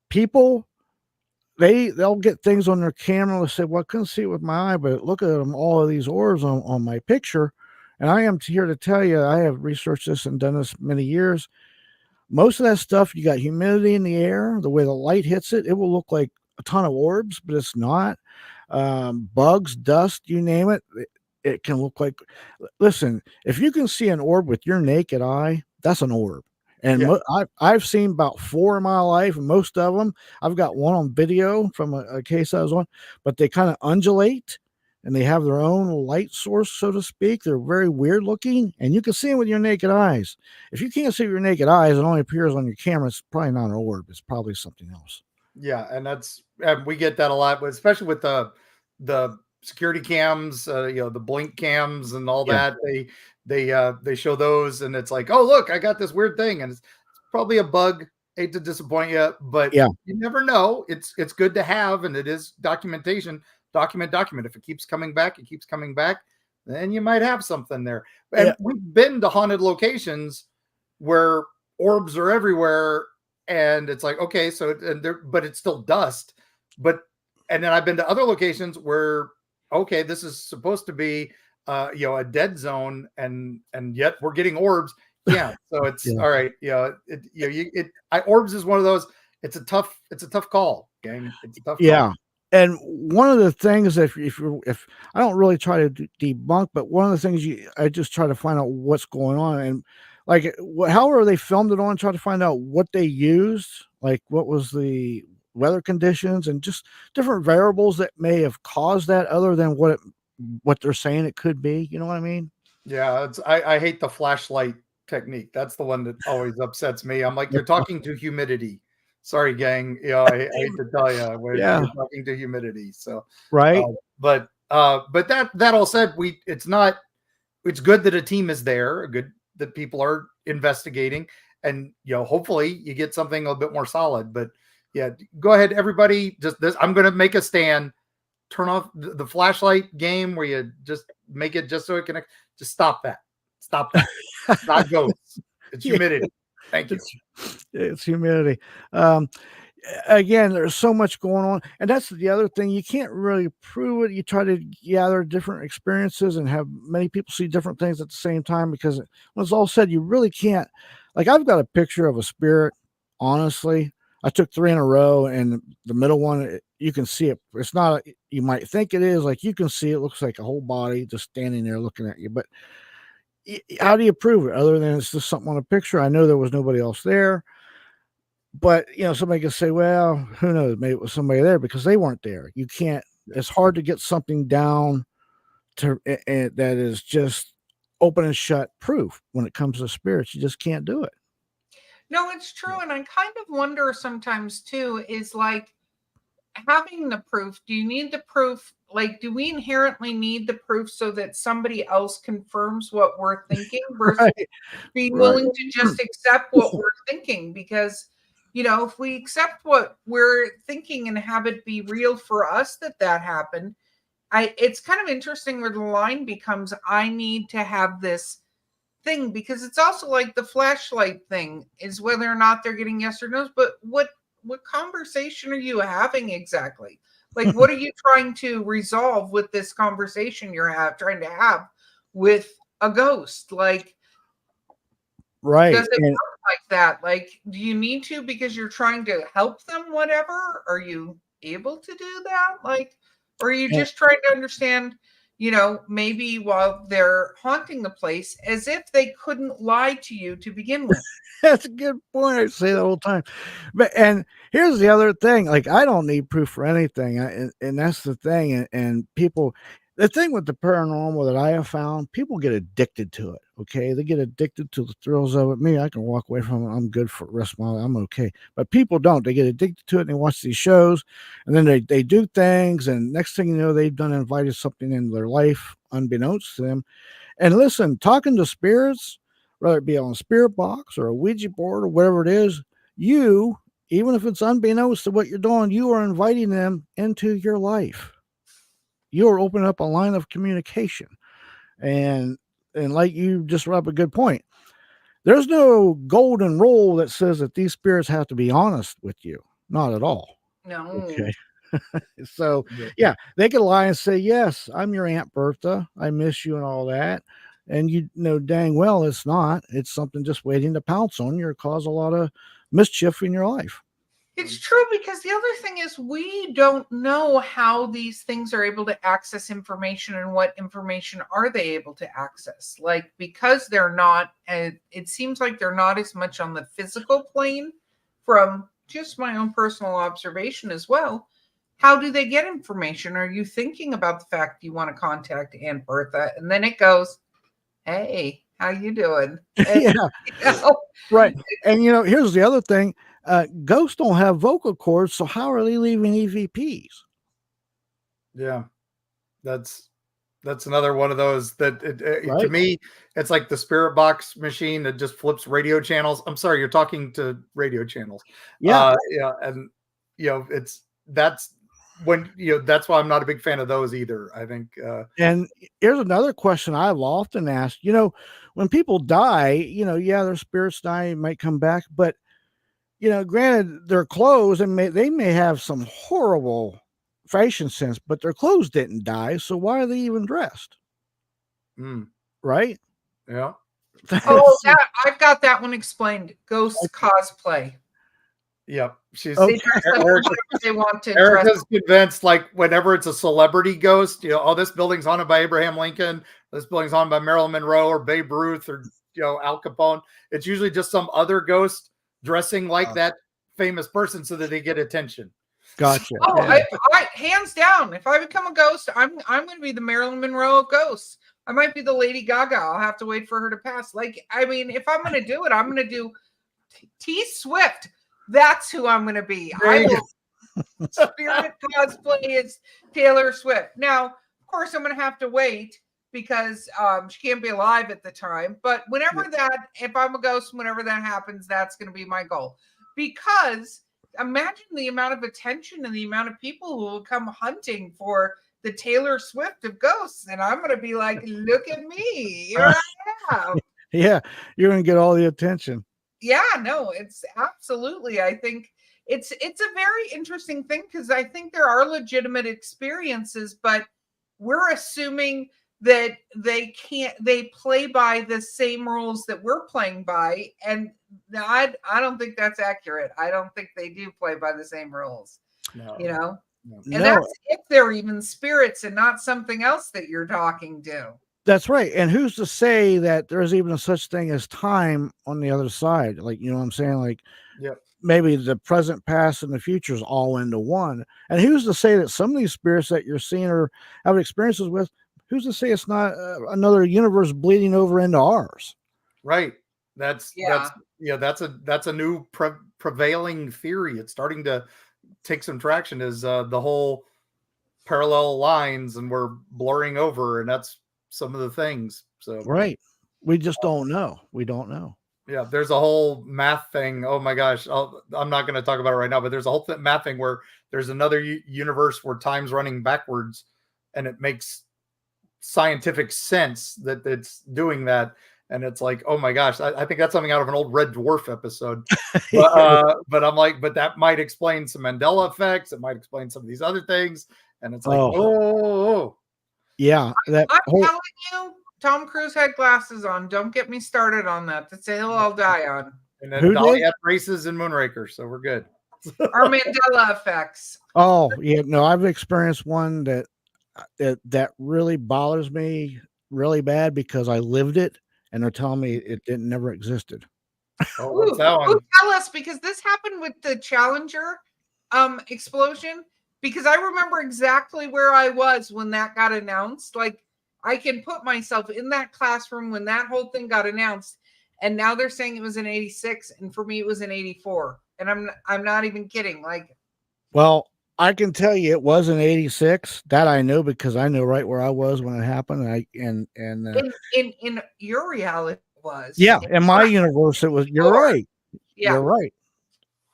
People, they'll get things on their camera. They'll say, well, I couldn't see it with my eye, but look at them, all of these orbs on my picture. And I am here to tell you, I have researched this and done this many years. Most of that stuff, you got humidity in the air, the way the light hits it, it will look like a ton of orbs, but it's not. Bugs, dust, you name it. It can look like, listen, if you can see an orb with your naked eye, that's an orb. And I've seen about 4 in my life, and most of them, I've got one on video from a case I was on, but they kind of undulate and they have their own light source, so to speak. They're very weird looking, and you can see them with your naked eyes. If you can't see with your naked eyes, it only appears on your camera, it's probably not an orb. It's probably something else. Yeah, and we get that a lot, but especially with the security cams, the blink cams and all that. They show those, and it's like, oh, look, I got this weird thing, and it's probably a bug. Hate to disappoint you, but you never know. It's good to have, and it is documentation. Document. If it keeps coming back, then you might have something there. And we've been to haunted locations where orbs are everywhere, and it's like, okay, but it's still dust. And then I've been to other locations where, okay, this is supposed to be a dead zone, and yet we're getting orbs. Yeah, so it's all right. Orbs is one of those. It's a tough call, gang. It's a tough call. And one of the things, if I don't really try to debunk, but one of the things I just try to find out what's going on. And like however they filmed it on, try to find out what they used, like what was the weather conditions and just different variables that may have caused that other than what they're saying it could be. You know what I mean? Yeah, I hate the flashlight technique. That's the one that always upsets me. I'm like, you're talking to humidity. Sorry, gang. I hate to tell you, Yeah. you're talking to humidity. So, Right. but that all said, it's good that a team is there, good that people are investigating, and hopefully you get something a bit more solid. But yeah, go ahead, everybody. Just this, I'm going to make a stand. Turn off the flashlight game where you just make it just so it connects. Just stop that. Stop that. It's not ghosts. It's humidity. Thank you. It's humidity. Um, Again, there's so much going on, and that's the other thing. You can't really prove it. You try to gather different experiences and have many people see different things at the same time, because when it's all said, you really can't. Like, I've got a picture of a spirit. Honestly, I took 3 in a row, and the middle one, you can see it. It's not. You might think it is. Like, you can see it looks like a whole body just standing there looking at you. But how do you prove it other than it's just something on a picture? I know there was nobody else there. But, somebody could say, well, who knows? Maybe it was somebody there because they weren't there. You can't, it's hard to get something down that is just open and shut proof when it comes to spirits. You just can't do it. No, it's true. And I kind of wonder sometimes too, is like having the proof. Do you need the proof? Like, do we inherently need the proof so that somebody else confirms what we're thinking versus Right. being willing to just accept what we're thinking? Because, if we accept what we're thinking and have it be real for us that happened, it's kind of interesting where the line becomes, I need to have this thing, because it's also like the flashlight thing is whether or not they're getting yes or no's, but what conversation are you having exactly? Like, what are you trying to resolve with this conversation you're trying to have with a ghost? Like, right. does it work like that? Like, do you need to because you're trying to help them, whatever? Are you able to do that? Like, or are you just trying to understand, maybe while they're haunting the place, as if they couldn't lie to you to begin with? That's a good point. I say the whole time. And here's the other thing. Like, I don't need proof for anything. And that's the thing. And people, the thing with the paranormal that I have found, people get addicted to it. Okay. They get addicted to the thrills of it. Me, I can walk away from it. I'm good for the rest of my life. I'm okay. But people don't. They get addicted to it and they watch these shows, and then they do things. And next thing you know, they've invited something into their life unbeknownst to them. And listen, talking to spirits, whether it be on a spirit box or a Ouija board or whatever it is, even if it's unbeknownst to what you're doing, you are inviting them into your life. You are opening up a line of communication. And like you just brought up a good point. There's no golden rule that says that these spirits have to be honest with you. Not at all. No. Okay. So, yeah, they could lie and say, yes, I'm your Aunt Bertha. I miss you and all that. And you know dang well it's not. It's something just waiting to pounce on you or cause a lot of mischief in your life. It's true, because the other thing is we don't know how these things are able to access information and what information are they able to access. Like, because they're not, it seems like they're not as much on the physical plane, from just my own personal observation as well. How do they get information? Are you thinking about the fact you want to contact Aunt Bertha? And then it goes, hey, how you doing? And, Yeah. Right. And here's the other thing. Ghosts don't have vocal cords, so how are they leaving EVPs? Yeah. That's another one of those that Right. To me, it's like the spirit box machine that just flips radio channels. I'm sorry, you're talking to radio channels. Yeah. And that's that's why I'm not a big fan of those either. I think And here's another question I've often asked. When people die, their spirits die, might come back, but granted, their clothes, and they may have some horrible fashion sense, but their clothes didn't die, so why are they even dressed? Right? Yeah. Oh, I've got that one explained. Ghost cosplay. Yep. She's They dress up whatever they want to. Erica's convinced, like, whenever it's a celebrity ghost, this building's haunted by Abraham Lincoln, this building's haunted by Marilyn Monroe or Babe Ruth or Al Capone. It's usually just some other ghost dressing like that famous person so that they get attention. Gotcha. Oh, Yeah. I hands down. If I become a ghost, I'm going to be the Marilyn Monroe of ghosts. I might be the Lady Gaga. I'll have to wait for her to pass. Like, I mean, if I'm going to do it, I'm going to do T Swift. That's who I'm going to be. I will spirit cosplay as Taylor Swift. Now, of course, I'm going to have to wait because she can't be alive at the time. But whenever if I'm a ghost, whenever that happens, that's going to be my goal. Because imagine the amount of attention and the amount of people who will come hunting for the Taylor Swift of ghosts. And I'm going to be like, look at me. Here I am. Yeah, you're going to get all the attention. Yeah, no, it's absolutely. I think it's a very interesting thing because I think there are legitimate experiences, but we're assuming that they play by the same rules that we're playing by. And I don't think that's accurate. I don't think they do play by the same rules. No. And that's if they're even spirits and not something else that you're talking to. That's right. And who's to say that there's even a such thing as time on the other side? Like, you know what I'm saying? Like, maybe the present, past, and the future is all into one. And who's to say that some of these spirits that you're seeing or have experiences with, who's to say it's not another universe bleeding over into ours? Right. That's a new prevailing theory. It's starting to take some traction. Is the whole parallel lines, and we're blurring over, and that's some of the things. So right, we just don't know. We don't know. Yeah, there's a whole math thing. Oh my gosh, I'm not going to talk about it right now, but there's a whole math thing where there's another universe where time's running backwards, and it makes scientific sense that it's doing that. And it's like, oh my gosh, I think that's something out of an old Red Dwarf episode. But I'm like, but that might explain some Mandela effects. It might explain some of these other things. And it's like, yeah. I'm telling you, Tom Cruise had glasses on. Don't get me started on that. That's a hill I'll die on. And then Dolly had braces in Moonraker, so we're good. Our Mandela effects. Oh, yeah. No, I've experienced one that really bothers me really bad because I lived it. And they're telling me it never existed. Oh, what's that one? Tell us, because this happened with the Challenger explosion. Because I remember exactly where I was when that got announced. Like, I can put myself in that classroom when that whole thing got announced. And now they're saying it was in 86, and for me it was in 84. And I'm not even kidding. Like, well, I can tell you it was in 86. That I know because I know right where I was when it happened. In your reality it was. Yeah, in my universe it was. You're right. Yeah. You're right.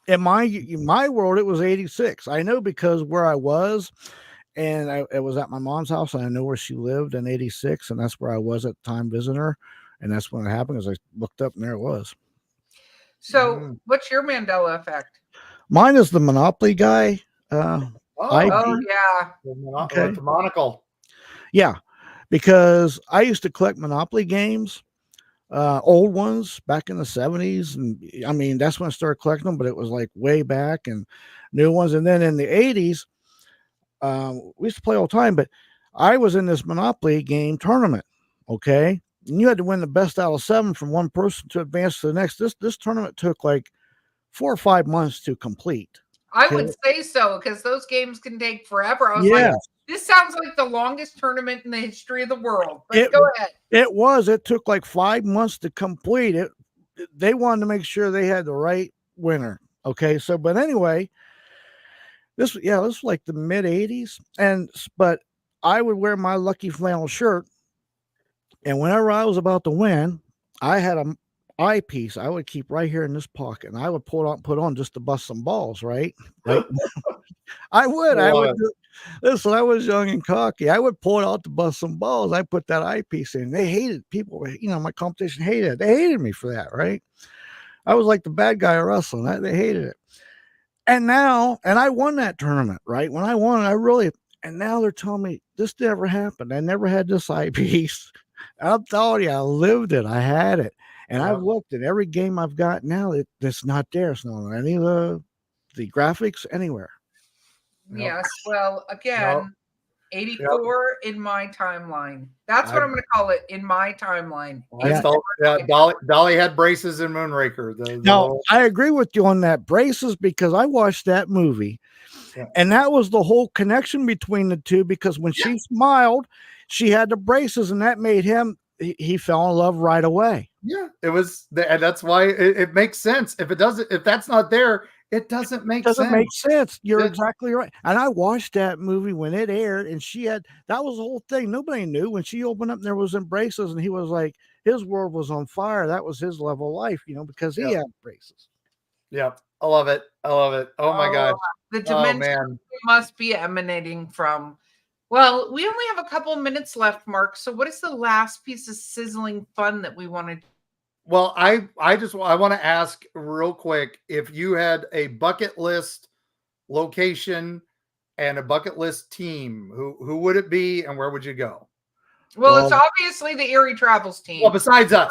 In my world it was 86. I know because where I was, and it was at my mom's house, and I know where she lived in 86, and that's where I was at the time visiting her, and that's when it happened. As I looked up, and there it was. So, what's your Mandela effect? Mine is the Monopoly guy. Yeah. Okay. The monocle. Yeah, because I used to collect Monopoly games, old ones back in the 70s. And I mean, that's when I started collecting them, but it was like way back, and new ones. And then in the 80s, we used to play all the time, but I was in this Monopoly game tournament. Okay. And you had to win the best out of 7 from one person to advance to the next. This tournament took like 4 or 5 months to complete. I would say so, because those games can take forever. I was like, this sounds like the longest tournament in the history of the world. But go ahead. It took like 5 months to complete it. They wanted to make sure they had the right winner. Okay. So, but anyway, this was like the mid 80s. But I would wear my lucky flannel shirt. And whenever I was about to win, I had a eyepiece I would keep right here in this pocket, and I would put on just to bust some balls, right? I would listen, I was young and cocky. I would pull it out to bust some balls. I put that eyepiece in. They hated people, my competition hated it. They hated me for that, right? I was like the bad guy of wrestling. They hated it. And I won that tournament, right? When I won, and now they're telling me this never happened. I never had this eyepiece. I'm telling you, I lived it. I had it. And I've looked at every game I've got now. It's not there. It's not on any of the graphics anywhere. Yes. Well, again, 84 in my timeline. That's what I'm going to call it, in my timeline. Dolly had braces in Moonraker. Now, I agree with you on that, braces, because I watched that movie, and that was the whole connection between the two, because when she smiled, she had the braces, and that made him, he fell in love right away. Yeah, it was, and that's why it makes sense. If that's not there, it doesn't make sense. Doesn't make sense. You're exactly right. And I watched that movie when it aired, and that was the whole thing. Nobody knew when she opened up and there was braces, and he was like, his world was on fire. That was his level of life, because he had braces. Yeah, I love it. Oh my God, the dimension must be emanating from. Well, we only have a couple of minutes left, Mark. So what is the last piece of sizzling fun that we want to do? Well, I want to ask real quick, if you had a bucket list location and a bucket list team, who would it be and where would you go? Well, it's obviously the Eerie Travels team. Well, besides us.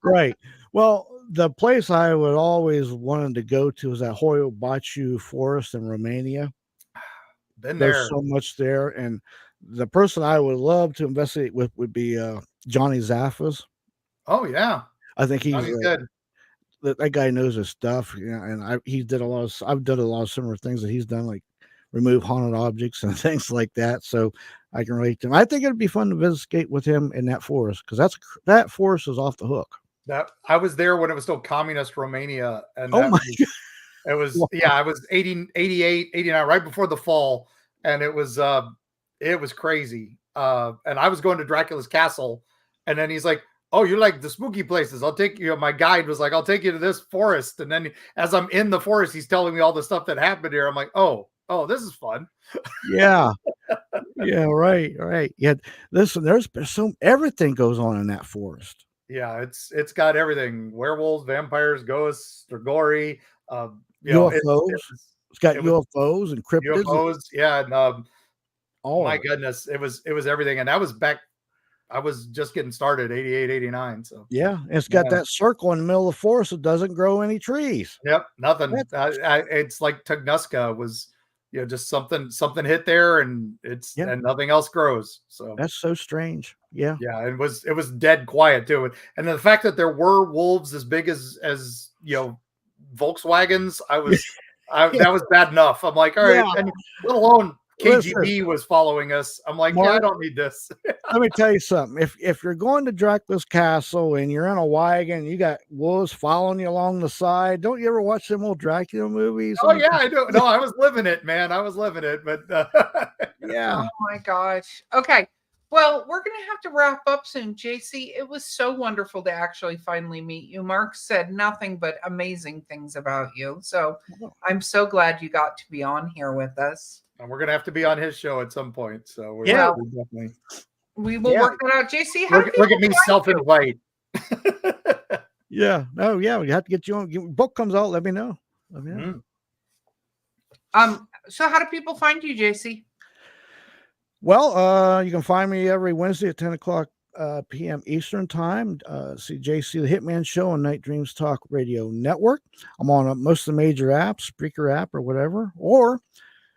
Right. Well, the place I would always wanted to go to is that Hoyo Baciu forest in Romania. There's so much there, and the person I would love to investigate with would be Johnny Zaffis. Oh yeah, I think he's good. That guy knows his stuff. And I've done a lot of similar things that he's done, like remove haunted objects and things like that. So I can relate to him. I think it'd be fun to investigate with him in that forest, because that forest is off the hook. That I was there when it was still communist Romania, and God. It was, I was 88, 89, right before the fall. And it was crazy. And I was going to Dracula's castle, and then he's like, oh, you like the spooky places. I'll take you. My guide was like, I'll take you to this forest. And then as I'm in the forest, he's telling me all the stuff that happened here. I'm like, oh, this is fun. Yeah. Yeah. Right. Yeah. Listen, there's everything goes on in that forest. Yeah. It's got everything. Werewolves, vampires, ghosts, Dragori, UFOs. It's got UFOs and cryptids. UFOs, yeah, and my goodness, it was everything, and that was back. I was just getting started, 88, 89. So yeah, it's got that circle in the middle of the forest that doesn't grow any trees. Yep, nothing. It's like Tunguska was, just something hit there, and and nothing else grows. So that's so strange. Yeah, yeah, it was dead quiet too, and the fact that there were wolves as big as Volkswagens, that was bad enough. I'm like, all right, and let alone KGB was following us. I'm like, Mark, I don't need this. Let me tell you something. If you're going to Dracula's castle and you're in a wagon, you got wolves following you along the side. Don't you ever watch them old Dracula movies? Oh yeah, I do. No, I was living it, man. I was living it, but yeah. Oh my gosh. Okay. Well, we're going to have to wrap up soon. JC, it was so wonderful to actually finally meet you. Mark said nothing but amazing things about you. So I'm so glad you got to be on here with us. And we're going to have to be on his show at some point. So we will work that out. JC, look at me self-invite. Yeah. No, yeah. We have to get you on. Book comes out. Let me know. So how do people find you, JC? Well, you can find me every Wednesday at 10 o'clock p.m. Eastern time. See JC the Hitman Show on Night Dreams Talk Radio Network. I'm on most of the major apps, Spreaker app or whatever. Or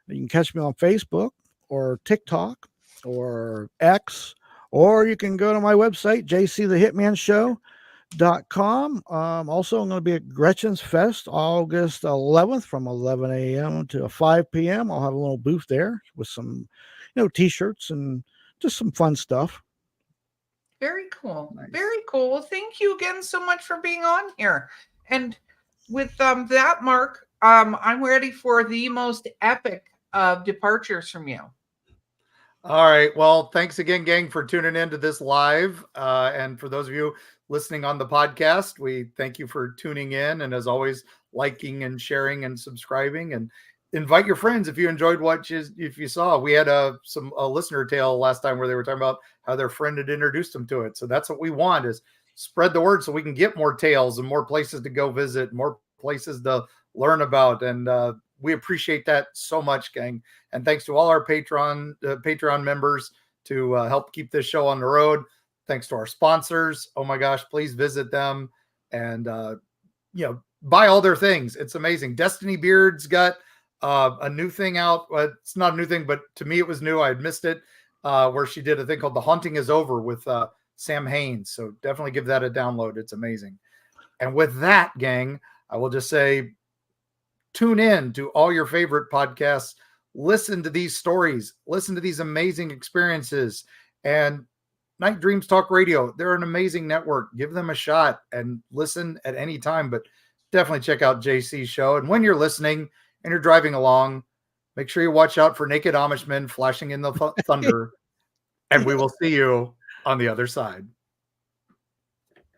you can catch me on Facebook or TikTok or X. Or you can go to my website, jcthehitmanshow.com. Also, I'm going to be at Gretchen's Fest August 11th from 11 a.m. to 5 p.m. I'll have a little booth there with some t-shirts and just some fun stuff. Very cool. Nice. Very cool. Well, thank you again so much for being on here. And with that, Mark, I'm ready for the most epic of departures from you. All right. Well, thanks again, gang, for tuning in to this live. And for those of you listening on the podcast, we thank you for tuning in. And as always, liking and sharing and subscribing, and invite your friends if you enjoyed if you saw. We had a listener tale last time where they were talking about how their friend had introduced them to it. So that's what we want, is spread the word so we can get more tales and more places to go visit, more places to learn about. And we appreciate that so much, gang. And thanks to all our Patreon members to help keep this show on the road. Thanks to our sponsors. Oh my gosh, please visit them and buy all their things. It's amazing. Destiny Beard's got a new thing out. It's not a new thing, but to me it was new. I had missed it, where she did a thing called The Haunting Is Over with Sam Haines. So definitely give that a download. It's amazing. And with that, gang, I will just say, tune in to all your favorite podcasts. Listen to these stories. Listen to these amazing experiences. And Night Dreams Talk Radio, they're an amazing network. Give them a shot and listen at any time. But definitely check out JC's show. And when you're listening and you're driving along, make sure you watch out for naked Amishmen flashing in the thunder. And we will see you on the other side.